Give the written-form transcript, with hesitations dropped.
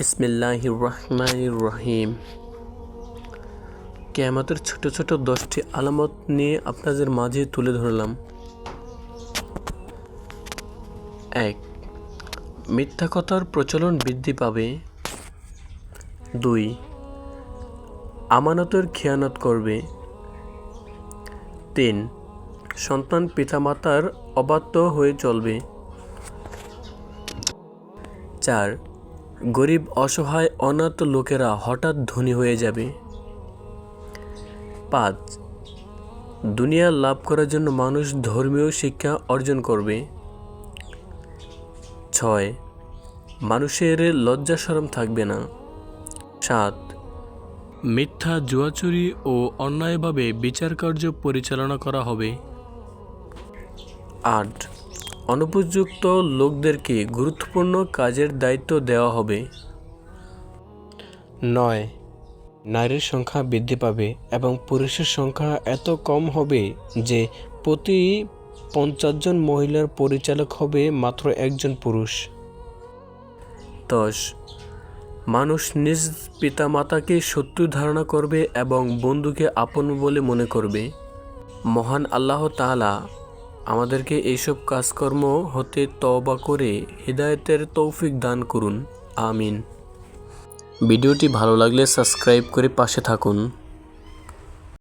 বিসমিল্লাহির রহমানির রহিম। কিয়ামতের ছোট ছোট 10টি আলামত নিয়ে আপনাদের মাঝে তুলে ধরলাম। 1. মিথ্যা কথার প্রচলন বৃদ্ধি পাবে। 2. আমানতের খেয়ানত করবে। 3. সন্তান পিতামাতার অবাধ্য হয়ে চলবে। 4. গরিব অসহায় অনাথ লোকেরা হঠাৎ ধনী হয়ে যাবে। 5. দুনিয়া লাভ করার জন্য মানুষ ধর্মীয় শিক্ষা অর্জন করবে। 6. মানুষের লজ্জা শরম থাকবে না। 7. মিথ্যা জুয়াচুরি ও অন্যায়ভাবে বিচার কার্য পরিচালনা করা হবে। 8. অনুপযুক্ত লোকদেরকে গুরুত্বপূর্ণ কাজের দায়িত্ব দেওয়া হবে। 9. নারীর সংখ্যা বৃদ্ধি পাবে এবং পুরুষের সংখ্যা এত কম হবে যে প্রতি 50 জন মহিলার পরিচালক হবে মাত্র একজন পুরুষ। 10. মানুষ নিজ পিতামাতাকে শত্রু ধারণা করবে এবং বন্ধুকে আপন বলে মনে করবে। মহান আল্লাহ তাআলা আমাদেরকে এইসব কাজকর্ম হতে তওবা করে হিদায়াতের তৌফিক দান করুন। আমিন। ভিডিওটি ভালো লাগলে সাবস্ক্রাইব করে পাশে থাকুন।